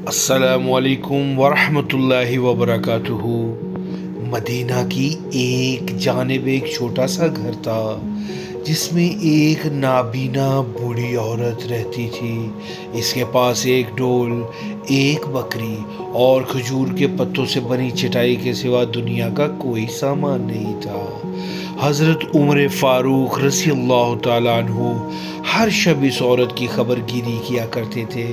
السلام علیکم ورحمۃ اللہ وبرکاتہ۔ مدینہ کی ایک جانب ایک چھوٹا سا گھر تھا جس میں ایک نابینا بوڑھی عورت رہتی تھی۔ اس کے پاس ایک ڈول، ایک بکری اور کھجور کے پتوں سے بنی چٹائی کے سوا دنیا کا کوئی سامان نہیں تھا۔ حضرت عمر فاروق رضی اللہ تعالیٰ عنہ ہر شب اس عورت کی خبر گیری کیا کرتے تھے،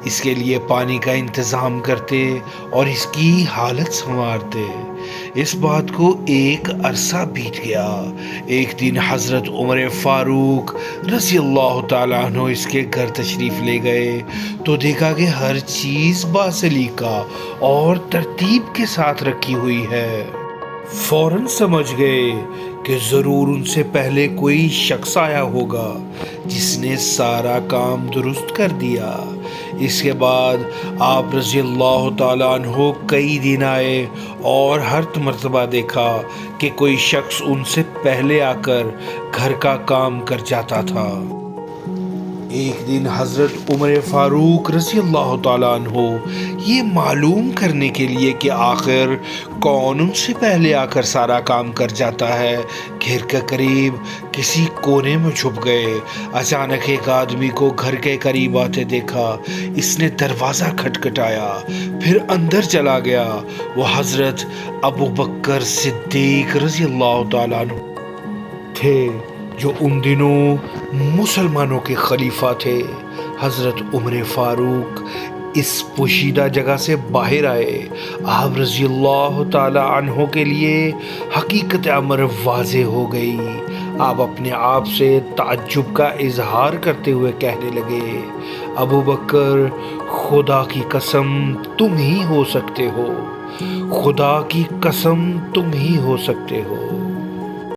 اس کے لیے پانی کا انتظام کرتے اور اس کی حالت سنوارتے۔ اس بات کو ایک عرصہ بیت گیا۔ ایک دن حضرت عمر فاروق رضی اللہ تعالیٰ عنہ اس کے گھر تشریف لے گئے تو دیکھا کہ ہر چیز باسلیقہ اور ترتیب کے ساتھ رکھی ہوئی ہے۔ فوراً سمجھ گئے کہ ضرور ان سے پہلے کوئی شخص آیا ہوگا جس نے سارا کام درست کر دیا۔ اس کے بعد آپ رضی اللہ تعالیٰ عنہ کئی دن آئے اور ہر مرتبہ دیکھا کہ کوئی شخص ان سے پہلے آ کر گھر کا کام کر جاتا تھا۔ ایک دن حضرت عمر فاروق رضی اللہ تعالیٰ عنہ یہ معلوم کرنے کے لیے کہ آخر کون ان سے پہلے آ کر سارا کام کر جاتا ہے، گھر کے قریب کسی کونے میں چھپ گئے۔ اچانک ایک آدمی کو گھر کے قریب آتے دیکھا۔ اس نے دروازہ کھٹکھٹایا، پھر اندر چلا گیا۔ وہ حضرت ابو بکر صدیق رضی اللہ تعالیٰ عنہ تھے جو ان دنوں مسلمانوں کے خلیفہ تھے۔ حضرت عمر فاروق اس پوشیدہ جگہ سے باہر آئے۔ آپ رضی اللہ تعالی عنہ کے لیے حقیقت امر واضح ہو گئی۔ آپ اپنے آپ سے تعجب کا اظہار کرتے ہوئے کہنے لگے، ابو بکر، خدا کی قسم تم ہی ہو سکتے ہو، خدا کی قسم تم ہی ہو سکتے ہو۔